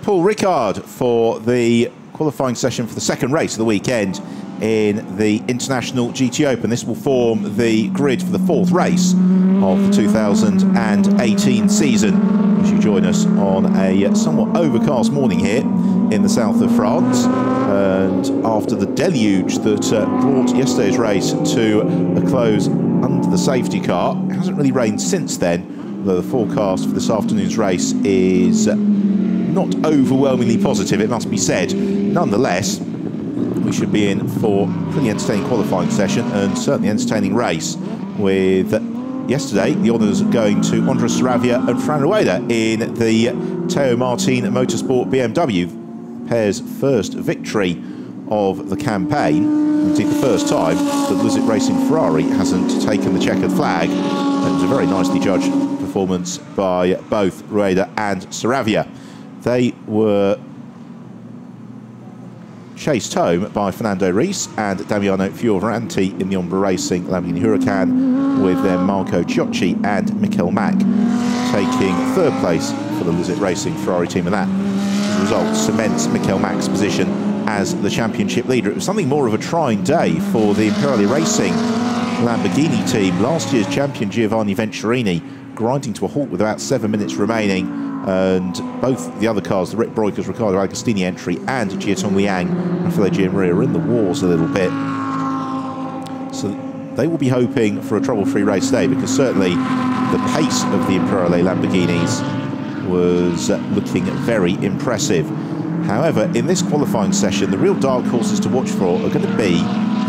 Paul Ricard for the qualifying session for the second race of the weekend in the International GTOpen. This will form the grid for the fourth race of the 2018 season, as you join us on a somewhat overcast morning here in the south of France. And after the deluge that brought yesterday's race to a close under the safety car, it hasn't really rained since then, although the forecast for this afternoon's race is not overwhelmingly positive, it must be said. Nonetheless, we should be in for a pretty entertaining qualifying session and certainly entertaining race, with yesterday the honours going to Andres Saravia and Fran Rueda in the Teo Martin Motorsport BMW, pair's first victory of the campaign. Indeed, the first time that Luzik Racing Ferrari hasn't taken the checkered flag. It was a very nicely judged performance by both Rueda and Saravia. They were chased home by Fernando Reis and Damiano Fioravanti in the Ombra Racing Lamborghini Huracan, with then Marco Ciocci and Mikel Mack taking third place for the Luzik Racing Ferrari team, and that, as a result, cements Mikel Mack's position as the championship leader. It was something more of a trying day for the Imperiale Racing Lamborghini team. Last year's champion Giovanni Venturini grinding to a halt with about 7 minutes remaining, and both the other cars, the Rick Broikers, Riccardo Agostini entry, and Giotong Liang and Felipe Gianmaria, are in the wars a little bit. So they will be hoping for a trouble-free race today, because certainly the pace of the Imperiale Lamborghinis was looking very impressive. However, in this qualifying session, the real dark horses to watch for are going to be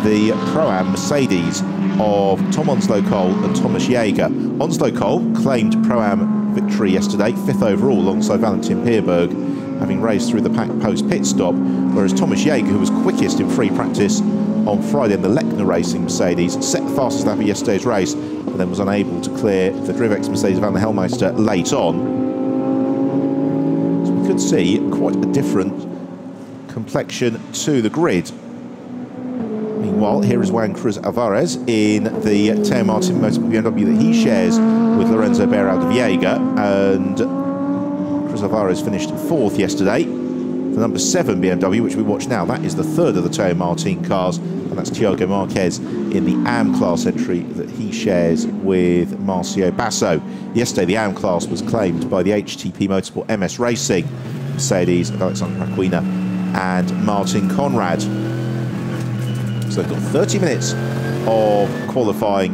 the Pro-Am Mercedes of Tom Onslow-Cole and Thomas Jaeger. Onslow-Cole claimed Pro-Am victory yesterday, 5th overall alongside Valentin Pierberg, having raced through the pack post-pit stop, whereas Thomas Jaeger, who was quickest in free practice on Friday in the Lechner Racing Mercedes, set the fastest lap of yesterday's race, but then was unable to clear the Drivex Mercedes Van der Helmeister late on. So we could see quite a different complexion to the grid. Meanwhile, here is Juan Cruz Alvarez in the Teo Martin Motorsport BMW that he shares with Lorenzo Berral de Viega, and Cruz Alvarez finished 4th yesterday. The number 7 BMW, which we watch now, that is the third of the Teo Martin cars, and that's Thiago Marquez in the AM class entry that he shares with Marcio Basso. Yesterday, the AM class was claimed by the HTP Motorsport MS Racing Mercedes of Alexander Aquina and Martin Conrad. So they've got 30 minutes of qualifying,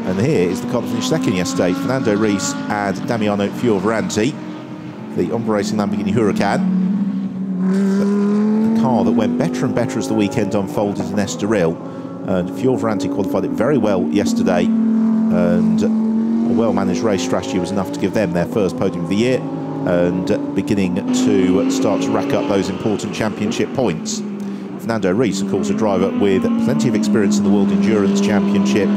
and here is the car that finished second yesterday, Fernando Reis and Damiano Fioravanti, the Ombra Racing Lamborghini Huracan. The car that went better and better as the weekend unfolded in Estoril, and Fioravanti qualified it very well yesterday, and a well-managed race strategy was enough to give them their first podium of the year, and beginning to start to rack up those important championship points. Fernando Reis, of course, a driver with plenty of experience in the World Endurance Championship,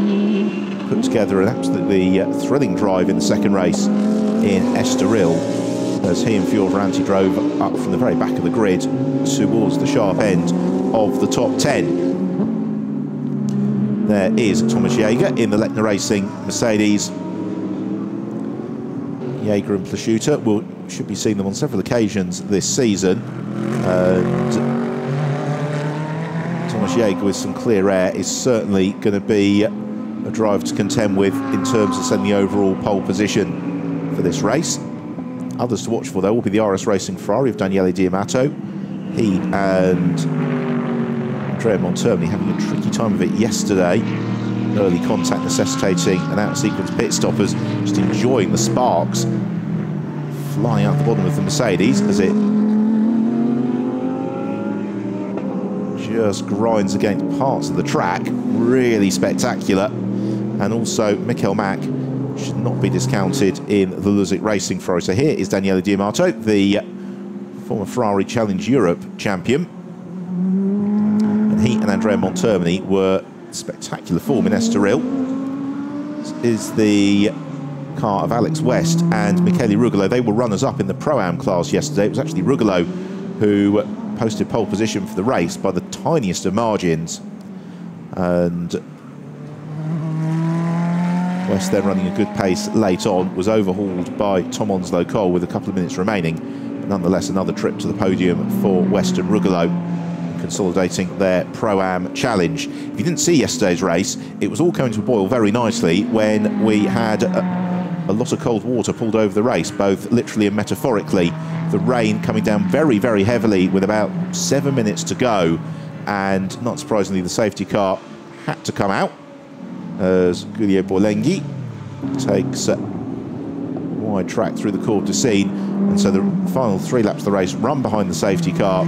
put together an absolutely thrilling drive in the second race in Estoril, as he and Fioravanti drove up from the very back of the grid towards the sharp end of the top 10. There is Thomas Jaeger in the Lechner Racing Mercedes. Jaeger and Plaschuta should be seeing them on several occasions this season, and Thomas Jaeger with some clear air is certainly going to be a driver to contend with in terms of setting the overall pole position for this race. Others to watch for, though, will be the RS Racing Ferrari of Daniele Diamato. He and Andrea Montermini having a tricky time of it yesterday. Early contact necessitating an out-sequence pit stop, as just enjoying the sparks flying out the bottom of the Mercedes as it just grinds against parts of the track. Really spectacular. And also Mikel Mack should not be discounted in the Luzik Racing Ferrari. So here is Daniele Diamato, the former Ferrari Challenge Europe champion, and he and Andrea Montermini were spectacular form in Estoril. This is the car of Alex West and Michele Rugolo. They were runners-up in the Pro-Am class yesterday. It was actually Rugolo who posted pole position for the race by the tiniest of margins, and West then running a good pace late on was overhauled by Tom Onslow-Cole with a couple of minutes remaining, but nonetheless, another trip to the podium for Western Ruggalo, consolidating their Pro-Am challenge. If you didn't see yesterday's race, it was all coming to a boil very nicely when we had a lot of cold water pulled over the race, both literally and metaphorically. The rain coming down very, very heavily with about 7 minutes to go, and not surprisingly, the safety car had to come out as Guglielmo Borlenghi takes wide track through the Cours de Seine, and so the final 3 laps of the race run behind the safety car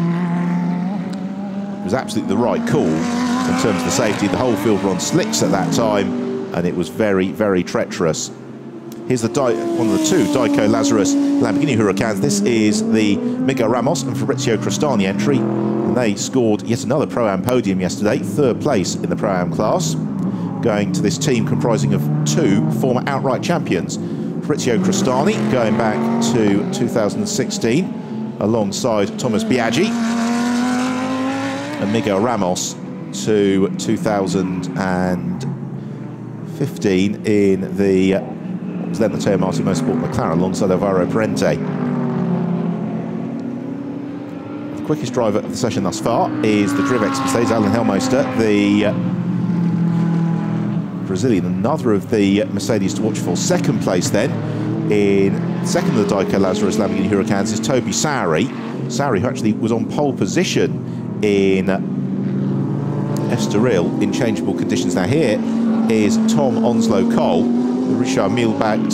was absolutely the right call in terms of the safety. The whole field were on slicks at that time, and it was very, very treacherous. Here's the one of the 2 Dico Lazarus Lamborghini Huracans. This is the Miguel Ramos and Fabrizio Crostani entry, and they scored yet another Pro-Am podium yesterday, 3rd place in the Pro-Am class, going to this team comprising of 2 former outright champions. Fabrizio Crostani going back to 2016 alongside Thomas Biaggi, and Miguel Ramos to 2015 in the then the Teo Martin Motorsport McLaren alongside Alvaro Parente. The quickest driver of the session thus far is the Drivex Mercedes, Alan Hellmeister, the Brazilian, another of the Mercedes to watch for. 2nd place then, in 2nd of the Dico Lazarus Lamborghini Huracans, is Toby Sowry. Sowry, who actually was on pole position in Estoril in changeable conditions. Now here is Tom Onslow Cole, the Richard Mille-backed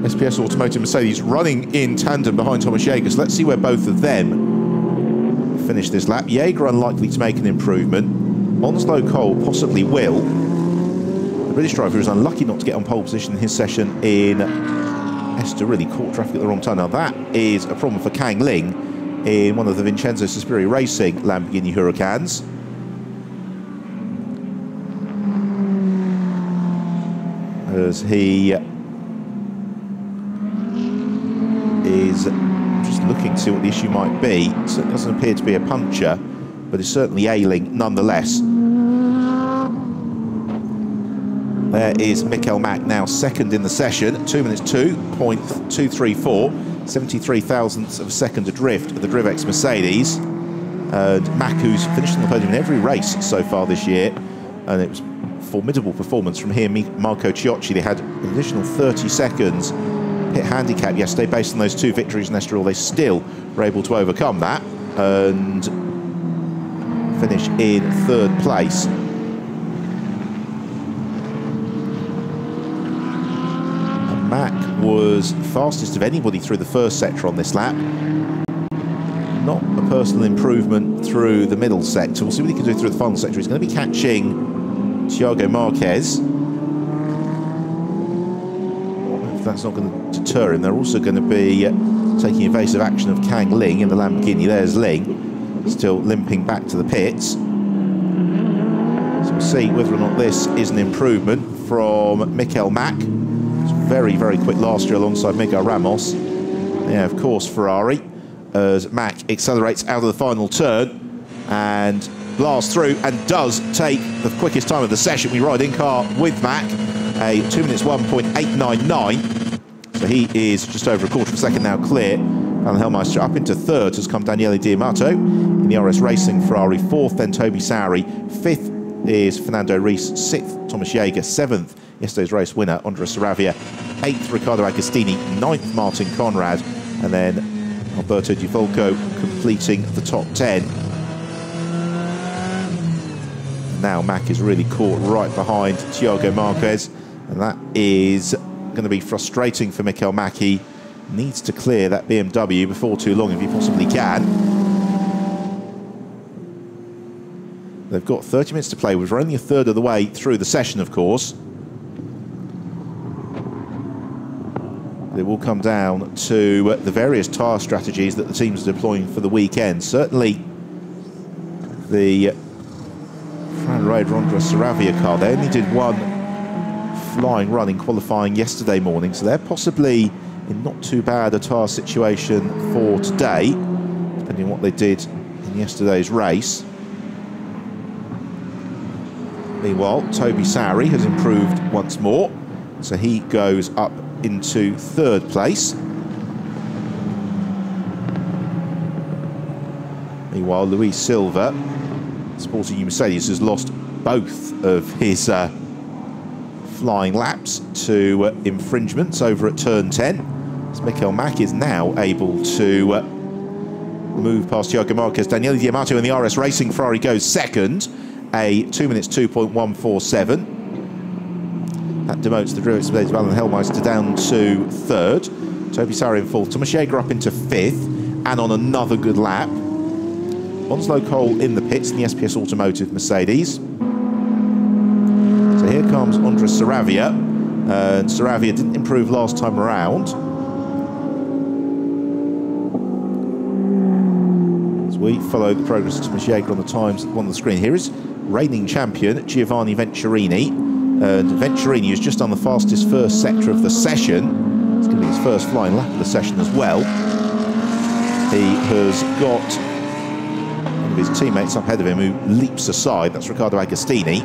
SPS Automotive Mercedes, running in tandem behind Thomas Jaeger. So let's see where both of them finish this lap. Jaeger unlikely to make an improvement. Onslow Cole possibly will. The British driver is unlucky not to get on pole position in his session in Estoril. He caught traffic at the wrong time. Now that is a problem for Kang Ling in one of the Vincenzo Suspiria Racing Lamborghini Huracans. As he is just looking to see what the issue might be. So it doesn't appear to be a puncture, but it's certainly ailing nonetheless. There is Mikel Mack now 2nd in the session, 2 minutes 2.234, 73 thousandths of a second adrift of the Drivex Mercedes. And Mack, who's finished on the podium in every race so far this year, and it was formidable performance from here. Marco Ciocci, they had an additional 30 seconds pit handicap yesterday based on those 2 victories in Estoril. They still were able to overcome that and finish in 3rd place. And Mack was fastest of anybody through the 1st sector on this lap. Not a personal improvement through the middle sector. We'll see what he can do through the final sector. He's going to be catching Thiago Marquez. That's not going to deter him. They're also going to be taking evasive action of Kang Ling in the Lamborghini. There's Ling, still limping back to the pits. So we'll see whether or not this is an improvement from Mikel Mack. It's very, very quick last year alongside Miguel Ramos. Yeah, of course, Ferrari, as Mack accelerates out of the final turn and blasts through and does take the quickest time of the session. We ride in car with Mack, a 2 minutes 1.899. So he is just over a quarter of a second now clear. Alan Hellmeister up into 3rd has come Daniele Diamato in the RS Racing Ferrari. 4th then Toby Sowry. 5th is Fernando Reis. 6th Thomas Jaeger. 7th yesterday's race winner Andres Saravia. 8th Riccardo Agostini. 9th Martin Conrad, and then Alberto Di Folco completing the top 10. Now Mack is really caught right behind Thiago Marquez, and that is going to be frustrating for Mikel Mack. He needs to clear that BMW before too long if he possibly can. They've got 30 minutes to play with. We're only a 1/3 of the way through the session, of course. It will come down to the various tyre strategies that the teams are deploying for the weekend. Certainly the Fran Raider Andres Saravia car, they only did 1 flying run in qualifying yesterday morning, so they're possibly in not too bad a tyre situation for today, depending on what they did in yesterday's race. Meanwhile, Toby Sowry has improved once more, so he goes up into 3rd place. Meanwhile, Luis Silva, sporting new Mercedes, has lost both of his flying laps to infringements over at turn 10. As Michael Mack is now able to move past Thiago Marquez. Daniele Di Amato in the RS Racing Ferrari goes second, a 2 minutes 2.147. That demotes the Druids of Alan Hellmeister down to third. Toby Sarri in fourth. Thomas Jaeger up into fifth, and on another good lap. Onslow Cole in the pits in the SPS Automotive Mercedes. So here comes Andres Saravia. And Saravia didn't improve last time around. We follow the progress of Thomas Jaeger on the times on the screen. Here is reigning champion Giovanni Venturini. And Venturini has just done the fastest first sector of the session. It's going to be his first flying lap of the session as well. He has got one of his teammates up ahead of him who leaps aside. That's Riccardo Agostini.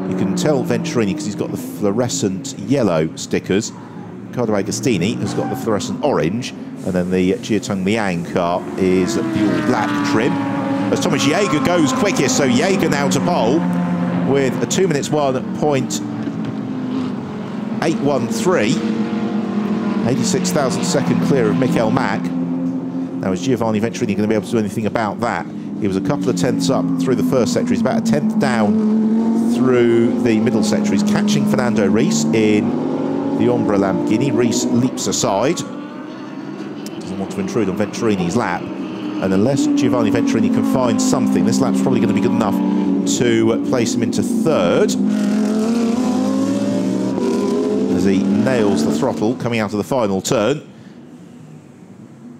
You can tell Venturini because he's got the fluorescent yellow stickers. Riccardo Agostini has got the fluorescent orange. And then the Jiateng Liang car is the all-black trim. As Thomas Jaeger goes quickest, so Jaeger now to pole with a 2 minutes 1.813. 86,000 second clear of Michael Mack. Now is Giovanni Venturini going to be able to do anything about that? He was a couple of tenths up through the first sector. He's about a tenth down through the middle sector. He's catching Fernando Reis in the Ombra Lamborghini. Reis leaps aside. Want to intrude on Venturini's lap, and unless Giovanni Venturini can find something, this lap's probably going to be good enough to place him into third as he nails the throttle coming out of the final turn.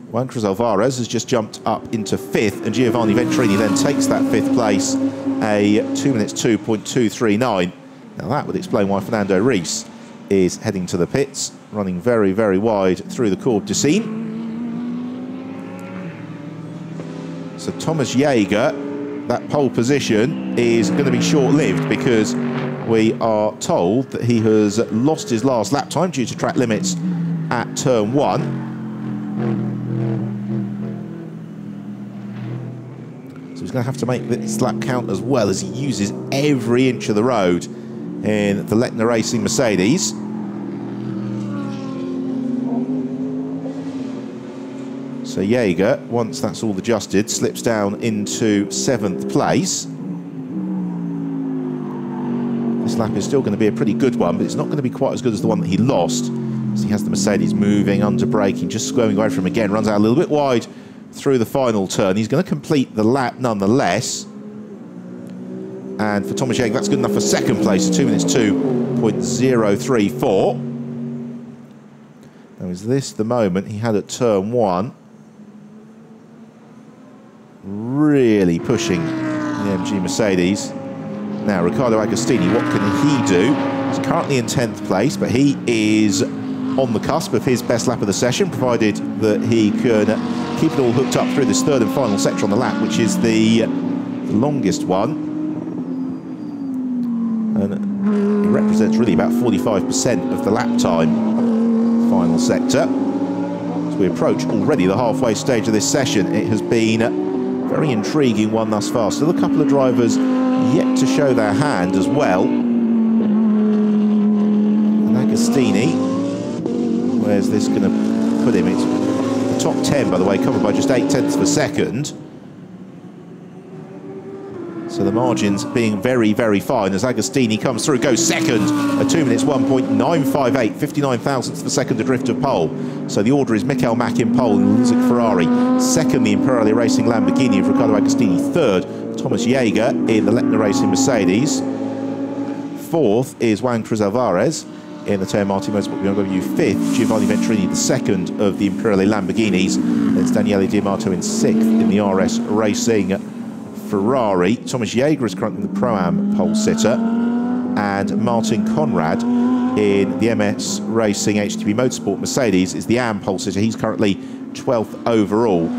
Juan Cruz Alvarez has just jumped up into fifth, and Giovanni Venturini then takes that fifth place, a 2 minutes 2.239. Now that would explain why Fernando Reis is heading to the pits, running very, very wide through the Courbe du Cygne. So Thomas Jaeger, that pole position is going to be short-lived because we are told that he has lost his last lap time due to track limits at turn 1. So he's going to have to make this lap count as well as he uses every inch of the road in the Lechner Racing Mercedes. So Jaeger, once that's all adjusted, slips down into 7th place. This lap is still going to be a pretty good one, but it's not going to be quite as good as the one that he lost. So he has the Mercedes moving, under braking, just squaring away from him again, runs out a little bit wide through the final turn. He's going to complete the lap nonetheless. And for Thomas Jaeger, that's good enough for second place, 2 minutes 2.034. Now is this the moment he had at turn 1? Really pushing the MG Mercedes. Now Riccardo Agostini, what can he do? He's currently in 10th place, but he is on the cusp of his best lap of the session, provided that he can keep it all hooked up through this third and final sector on the lap, which is the longest one. And it represents really about 45% of the lap time, final sector. As we approach already the halfway stage of this session, it has been very intriguing one thus far. Still a couple of drivers yet to show their hand as well. And Agostini, where's this going to put him? It's the top 10, by the way, covered by just 0.8 of a second. So the margins being very, very fine as Agostini comes through, goes second, a 2 minutes 1.958, 59 thousandths of a second adrift of pole. So the order is Michael Mack in pole in the Luzic Ferrari, second the Imperiale Racing Lamborghini of Riccardo Agostini, third Thomas Jaeger in the Lechner Racing Mercedes, fourth is Juan Cruz Alvarez in the Teo Marti Motorsport BMW, fifth Giovanni Venturini, the second of the Imperiale Lamborghinis. It's Daniele Di Amato in sixth in the RS Racing Ferrari. Thomas Jaeger is currently the Pro-Am pole sitter, and Martin Conrad in the MS Racing HTB Motorsport Mercedes is the AM pole sitter. He's currently 12th overall.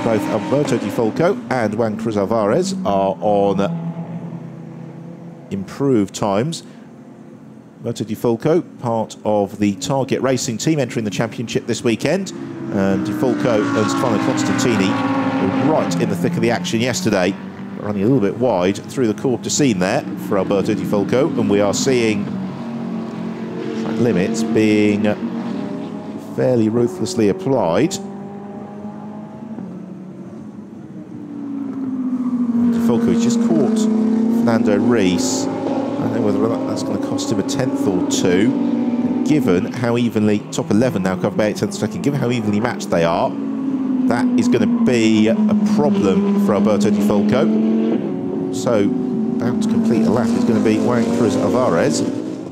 Both Alberto Di Folco and Juan Cruz Alvarez are on improved times. Alberto Di Folco, part of the Target Racing team, entering the championship this weekend. And DeFalco and Stefano Constantini were right in the thick of the action yesterday, running a little bit wide through the Corp de Scene there for Alberto DeFalco, and we are seeing track limits being fairly ruthlessly applied. DeFalco has just caught Fernando Reis. I don't know whether that's going to cost him a tenth or two. And given how evenly, top 11 now covered by 8 tenths a second, given how evenly matched they are, that is going to be a problem for Alberto DeFalco. So, about to complete a lap is going to be Juan Cruz Alvarez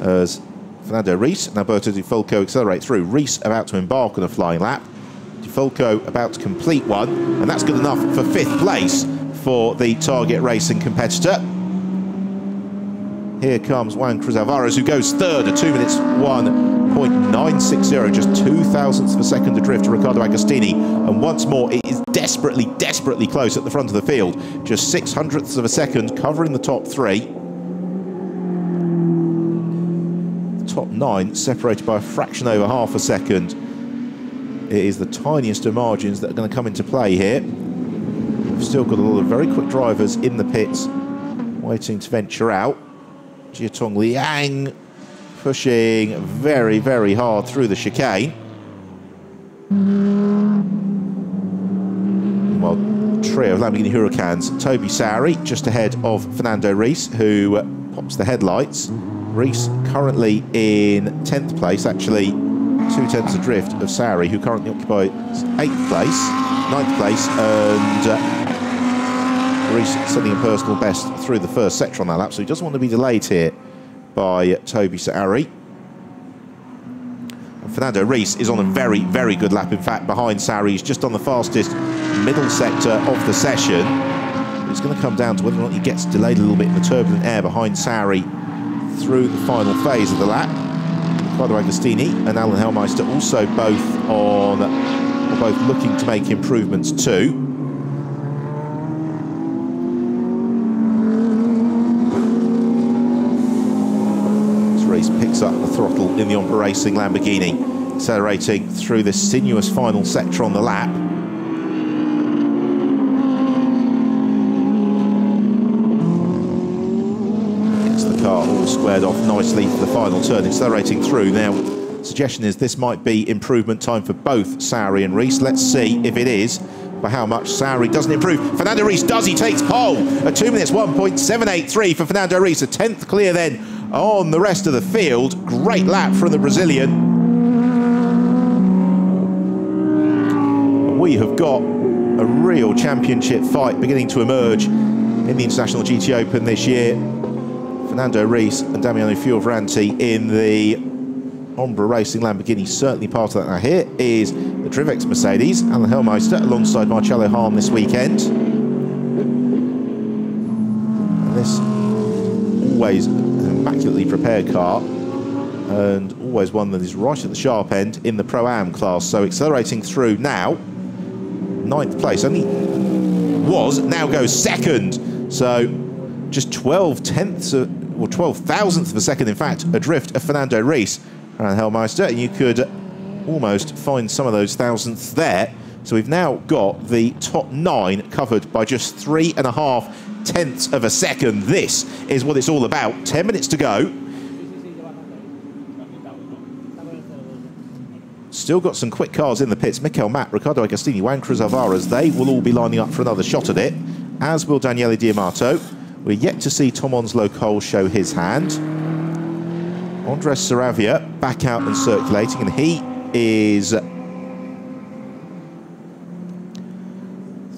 as Fernando Reis and Alberto DeFalco accelerate through. Reis about to embark on a flying lap. DeFalco about to complete one, and that's good enough for 5th place for the Target Racing competitor. Here comes Juan Cruz Alvarez, who goes 3rd at 2 minutes 1.960, just 0.02 of a second adrift to Riccardo Agostini. And once more, it is desperately, desperately close at the front of the field. Just 0.06 of a second covering the top 3. The top 9 separated by a fraction over half a second. It is the tiniest of margins that are going to come into play here. We've still got a lot of very quick drivers in the pits waiting to venture out. Jiatong Liang pushing very, very hard through the chicane. Well, trio of Lamborghini Huracans. Toby Sari just ahead of Fernando Reis, who pops the headlights. Reis currently in 10th place, actually 2 tenths adrift of Sari, who currently occupies 8th place, 9th place, and Reis setting a personal best through the first sector on that lap, so he doesn't want to be delayed here by Toby Sari. And Fernando Reis is on a very, very good lap, in fact, behind Sari. He's just on the fastest middle sector of the session. It's going to come down to whether or not he gets delayed a little bit in the turbulent air behind Sari through the final phase of the lap. Riccardo Agostini and Alan Hellmeister also both looking to make improvements too. Reis picks up the throttle in the Ombre Racing Lamborghini, accelerating through this sinuous final sector on the lap. Gets the car all squared off nicely for the final turn, accelerating through. Now, suggestion is this might be improvement time for both Sari and Reis. Let's see if it is. By how much Sari doesn't improve. Fernando Reis does, he takes pole at 2 minutes 1.783 for Fernando Reis, a 10th clear then on the rest of the field. Great lap from the Brazilian. We have got a real championship fight beginning to emerge in the International GTOpen this year. Fernando Reis and Damiano Fioravanti in the Ombre Racing Lamborghini, certainly part of that. Now here is the Drivex Mercedes, Alan Hellmeister alongside Marcello Hahn this weekend. And this always an immaculately prepared car, and always one that is right at the sharp end in the Pro-Am class. So accelerating through now, 9th place, only was, now goes 2nd. So just 12 thousandths of a second, in fact, adrift of Fernando Reis and Hellmeister, and you could almost find some of those thousandths there. So we've now got the top 9 covered by just 3.5 tenths of a second. This is what it's all about. 10 minutes to go. Still got some quick cars in the pits. Mikel Matt, Riccardo Agostini, Juan Cruz Alvarez, they will all be lining up for another shot at it, as will Daniele Diamato. We're yet to see Tom Onslow Cole show his hand. Andres Saravia back out and circulating, and he is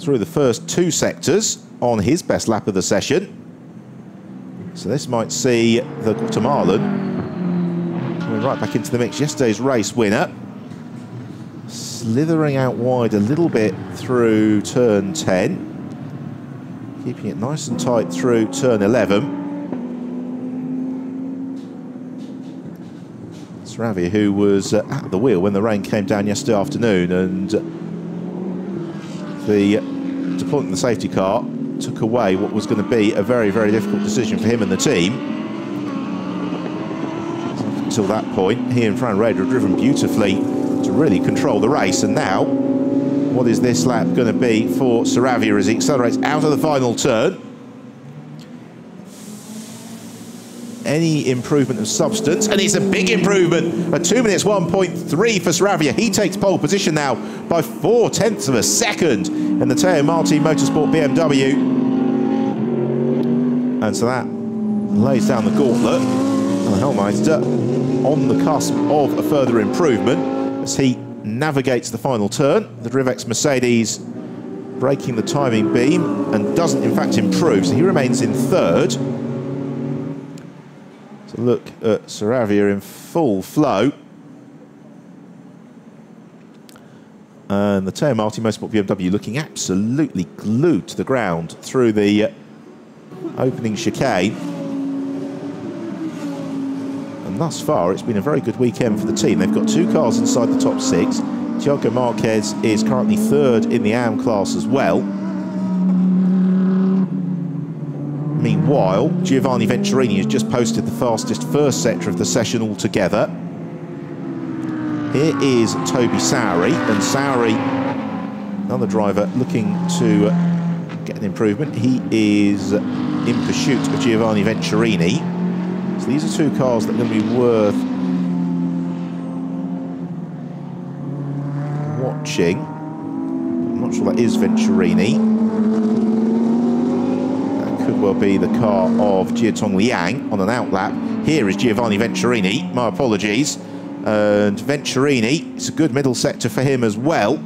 through the first 2 sectors on his best lap of the session. So this might see the Guatemalan coming right back into the mix. Yesterday's race winner, slithering out wide a little bit through turn 10, keeping it nice and tight through turn 11. Saravia, who was at the wheel when the rain came down yesterday afternoon, and the deployment of the safety car took away what was going to be a very, very difficult decision for him and the team. Until that point, he and Fran Rader have driven beautifully to really control the race. And now, what is this lap going to be for Saravia as he accelerates out of the final turn? Any improvement of substance, and it's a big improvement. A 2 minutes 1.3 for Saravia. He takes pole position now by 4/10 of a second in the Teo Marti Motorsport BMW. And so that lays down the gauntlet. And the Hellmeister on the cusp of a further improvement as he navigates the final turn. The Drivex Mercedes breaking the timing beam and doesn't in fact improve, so he remains in third. So look at Saravia in full flow. And the Teo Marti Motorsport BMW looking absolutely glued to the ground through the opening chicane. And thus far, it's been a very good weekend for the team. They've got 2 cars inside the top 6. Thiago Marquez is currently third in the AM class as well. Meanwhile, Giovanni Venturini has just posted the fastest first sector of the session altogether. Here is Toby Sowery, and Sowery, another driver looking to get an improvement. He is in pursuit of Giovanni Venturini. So these are 2 cars that are going to be worth watching. I'm not sure that is Venturini. Could well be the car of Jiatong Liang on an outlap. Here is Giovanni Venturini, my apologies. And Venturini, it's a good middle sector for him as well.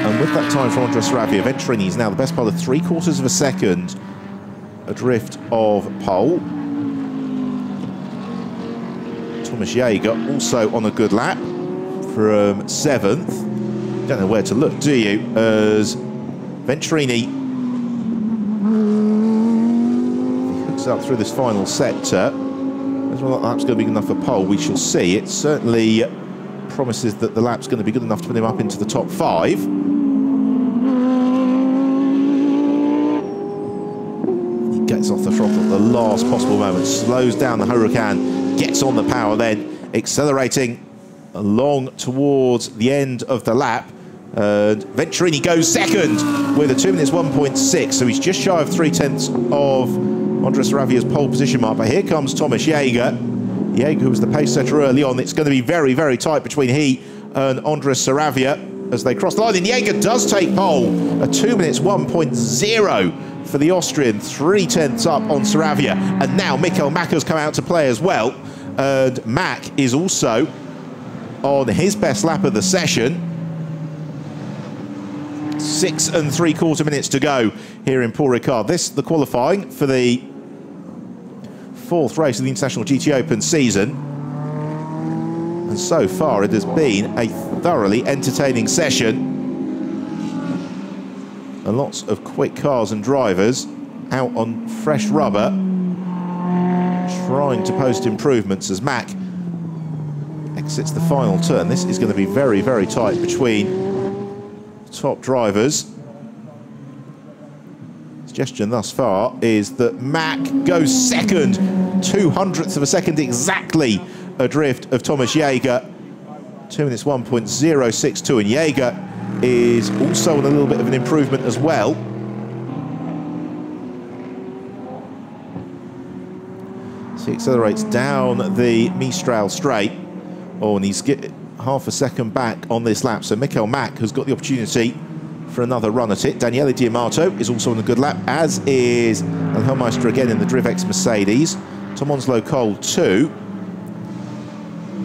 And with that time for Andres Saravia, Venturini is now the best part of 3/4 of a second adrift of pole. Thomas Jaeger also on a good lap from 7th. Don't know where to look, do you? As Venturini hooks up through this final sector. Whether that lap's going to be good enough for pole, we shall see. It certainly promises that the lap's going to be good enough to put him up into the top 5. He gets off the throttle at the last possible moment, slows down the Huracan, gets on the power then, accelerating along towards the end of the lap. And Venturini goes second with a 2 minutes 1.6, so he's just shy of 3/10 of Andres Saravia's pole position mark. But here comes Thomas Jaeger. Jaeger, who was the pace setter early on. It's going to be very, very tight between he and Andres Saravia as they cross the line. And Jaeger does take pole, a 2 minutes 1.0 for the Austrian, 3/10 up on Saravia. And now Michael Mack has come out to play as well. And Mack is also on his best lap of the session. 6 3/4 minutes to go here in Paul Ricard. This, the qualifying for the 4th race of the International GTOpen season. And so far, it has been a thoroughly entertaining session. And lots of quick cars and drivers out on fresh rubber, trying to post improvements as Mack exits the final turn. This is going to be very, very tight between top drivers. Suggestion thus far is that Mack goes second, 2/100th of a second exactly adrift of Thomas Jaeger. 2 minutes 1.062, and Jaeger is also on a little bit of an improvement as well. So he accelerates down the Mistral straight. Oh, and he's half a second back on this lap. So Michael Mack has got the opportunity for another run at it. Daniele Diamato is also on a good lap, as is El Hellmeister again in the Drivex Mercedes. Tom Onslow Cole too.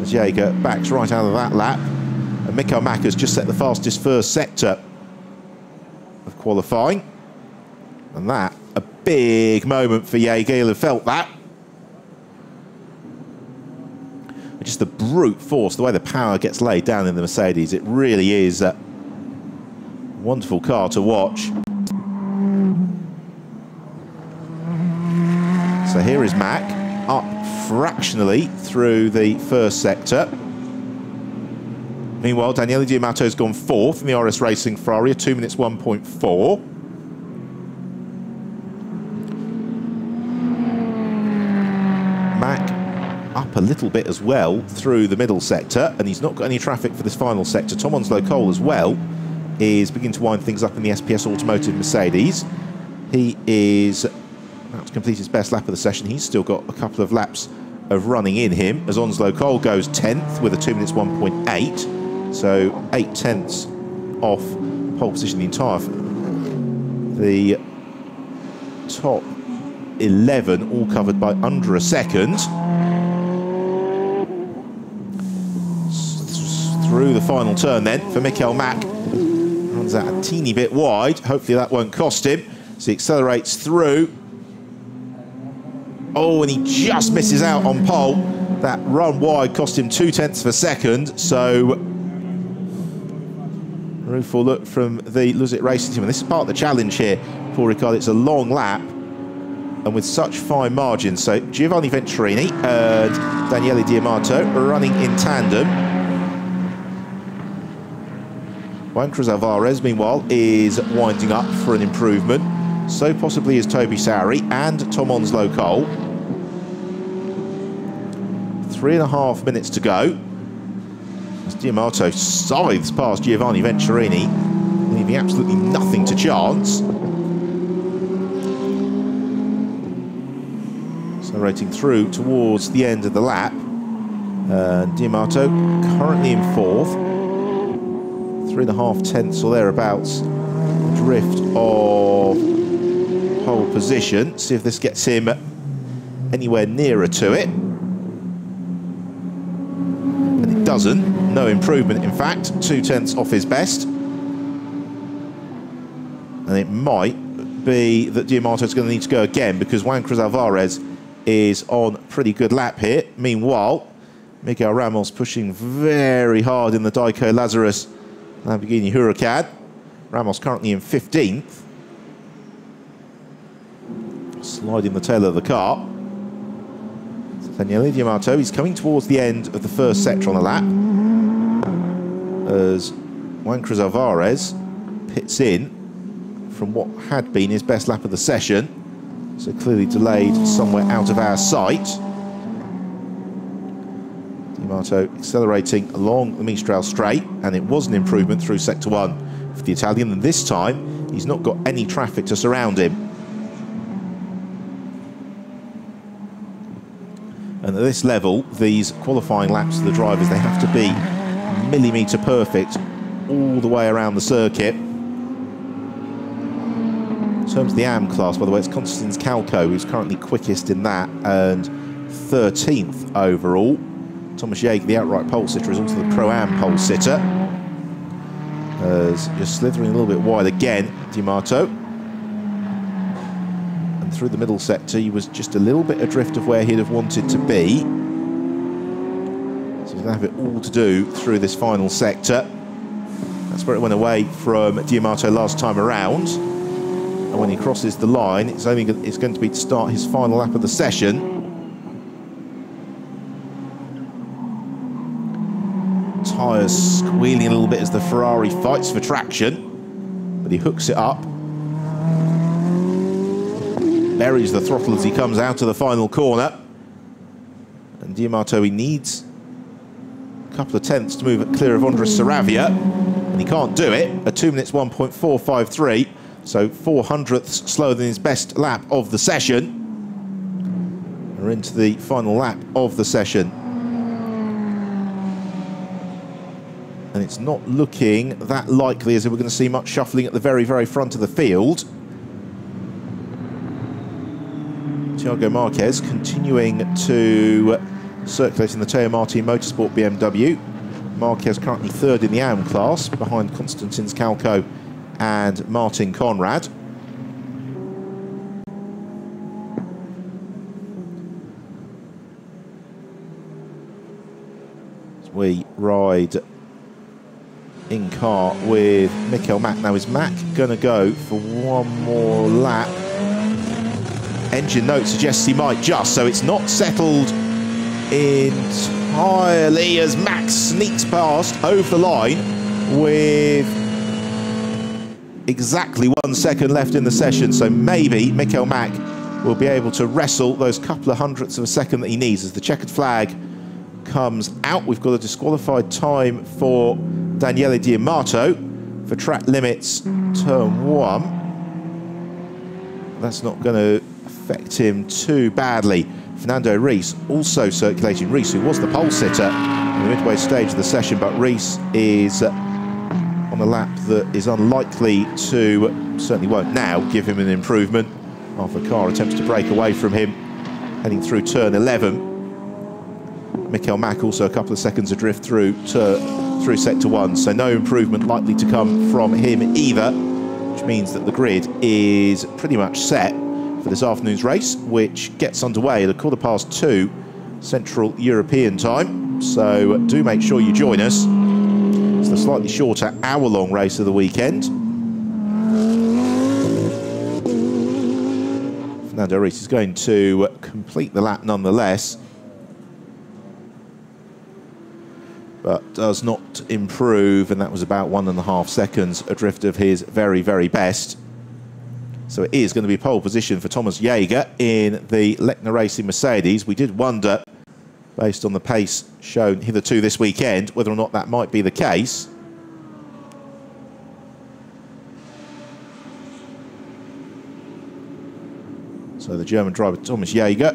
As Jaeger backs right out of that lap. And Michael Mack has just set the fastest first sector of qualifying. And that, a big moment for Jaeger. He'll have felt that. Just the brute force, the way the power gets laid down in the Mercedes, it really is a wonderful car to watch. So here is Mack, up fractionally through the first sector. Meanwhile, Daniele Diamato's gone 4th in the RS Racing Ferrari, 2 minutes 1.4. Mack up a little bit as well through the middle sector, and he's not got any traffic for this final sector. Tom Onslow Cole as well is beginning to wind things up in the SPS Automotive Mercedes. He is about to complete his best lap of the session. He's still got a couple of laps of running in him, as Onslow Cole goes 10th with a 2 minutes 1.8, so 8 tenths off pole position. The top 11 all covered by under a second. Through the final turn then for Mikkel Mack. Runs out a teeny bit wide. Hopefully that won't cost him. So he accelerates through. Oh, and he just misses out on pole. That run wide cost him 2 tenths of a second. So rueful look from the Luzit Racing team. And this is part of the challenge here for RICARD. It's a long lap and with such fine margins. So Giovanni Venturini and Daniele Diamato are running in tandem. Juan Cruz Alvarez, meanwhile, is winding up for an improvement. So possibly is Toby Sowry and Tom Onslow Cole. 3.5 minutes to go. As Diamato scythes past Giovanni Venturini, leaving absolutely nothing to chance. Accelerating through towards the end of the lap. Diamato currently in 4th. 3.5 tenths or thereabouts drift of pole position. See if this gets him anywhere nearer to it. And it doesn't. No improvement, in fact. 2 tenths off his best. And it might be that Diamato's going to need to go again, because Juan Cruz Alvarez is on a pretty good lap here. Meanwhile, Miguel Ramos pushing very hard in the Daiko Lazarus Lamborghini Huracan. Ramos currently in 15th. Sliding the tail of the car. Daniele Diamato, he's coming towards the end of the first sector on the lap, as Juan Cruz Alvarez pits in from what had been his best lap of the session. So clearly delayed somewhere out of our sight. Diamato accelerating along the Mistral straight, and it was an improvement through sector 1 for the Italian, and this time he's not got any traffic to surround him. And at this level, these qualifying laps of the drivers, they have to be millimetre perfect all the way around the circuit. In terms of the AM class, by the way, it's Konstantin Kalko who's currently quickest in that, and 13th overall. Thomas Jaeger, the outright pole sitter, is also the Pro-Am pole sitter. As just slithering a little bit wide again, Diamato. And through the middle sector, he was just a little bit adrift of where he'd have wanted to be. So he's going to have it all to do through this final sector. That's where it went away from Diamato last time around. And when he crosses the line, it's going to be to start his final lap of the session. Tyres squealing a little bit as the Ferrari fights for traction, but he hooks it up. Buries the throttle as he comes out of the final corner. And Diamato, he needs a couple of tenths to move it clear of Andres Saravia, and he can't do it. A 2 minutes 1.453. So 400ths slower than his best lap of the session. We're into the final lap of the session. And it's not looking that likely as if we're going to see much shuffling at the very, very front of the field. Thiago Marquez continuing to circulate in the Teo Martin Motorsport BMW. Marquez currently 3rd in the AM class, behind Konstantin Kalko and Martin Conrad. As we ride in car with Mikkel Mack. Now, is Mack going to go for one more lap? Engine note suggests he might just, so it's not settled entirely as Mack sneaks past over the line with exactly 1 second left in the session. So maybe Mikkel Mack will be able to wrestle those couple of hundredths of a second that he needs, as the checkered flag comes out. We've got a disqualified time for Daniele Di Amato for track limits turn 1. That's not going to affect him too badly. Fernando Reis also circulating. Reis, who was the pole sitter in the midway stage of the session, but Reis is on a lap that is unlikely to, certainly won't now, give him an improvement after the car attempts to break away from him heading through turn 11. Michael Mack also a couple of seconds adrift through sector 1, so no improvement likely to come from him either, which means that the grid is pretty much set for this afternoon's race, which gets underway at 2:15 Central European time. So do make sure you join us. It's the slightly shorter hour-long race of the weekend. Fernando Reis is going to complete the lap nonetheless, but does not improve, and that was about 1.5 seconds adrift of his very, very best. So it is going to be pole position for Thomas Jaeger in the Lechner Racing Mercedes. We did wonder, based on the pace shown hitherto this weekend, whether or not that might be the case. So the German driver Thomas Jaeger,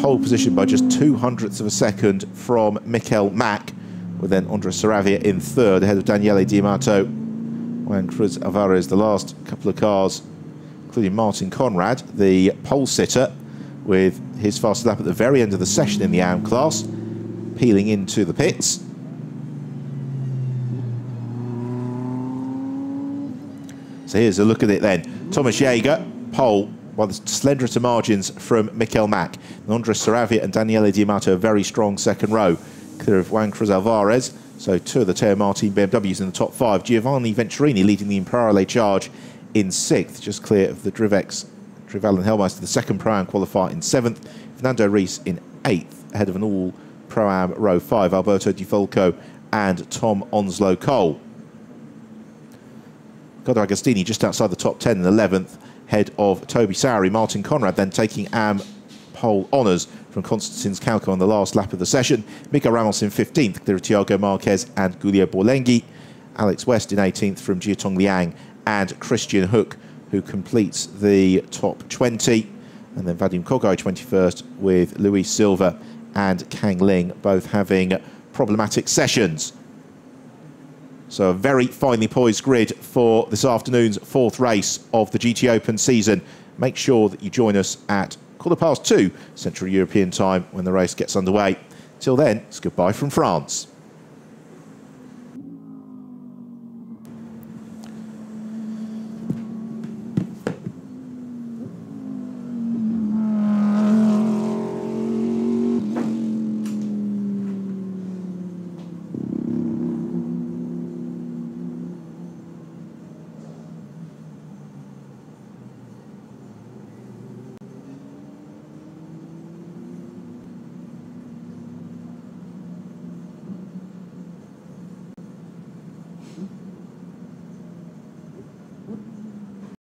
pole position by just 0.02 of a second from Michael Mack, with then Andres Saravia in third, ahead of Daniele Di Amato. Juan Cruz Alvarez, the last couple of cars, including Martin Conrad, the pole sitter, with his fastest lap at the very end of the session in the AM class, peeling into the pits. So here's a look at it then. Thomas Jaeger, pole, by the slenderest of margins from Michael Mack. And Andres Saravia and Daniele Di Amato, a very strong second row, clear of Juan Cruz Alvarez. So two of the Teo Martin BMWs in the top 5. Giovanni Venturini leading the Imperiale charge in 6th, just clear of the Drivex, Drival and Hellmeister, the second Pro-Am qualifier, in 7th. Fernando Reis in 8th, ahead of an all Pro-Am row 5, Alberto Di Folco and Tom Onslow Cole. Ricardo Agostini just outside the top 10 in 11th, head of Toby Sowery. Martin Conrad then taking AM pole honours from Constantins Calco on the last lap of the session. Mika Ramos in 15th, clear of Thiago Marquez and Giulio Borlenghi. Alex West in 18th from Jiatong Liang and Christian Hook, who completes the top 20. And then Vadim Kogai 21st, with Luis Silva and Kang Ling both having problematic sessions. So a very finely poised grid for this afternoon's 4th race of the GTOpen season. Make sure that you join us at 2:15 Central European time when the race gets underway. Till then, it's goodbye from France.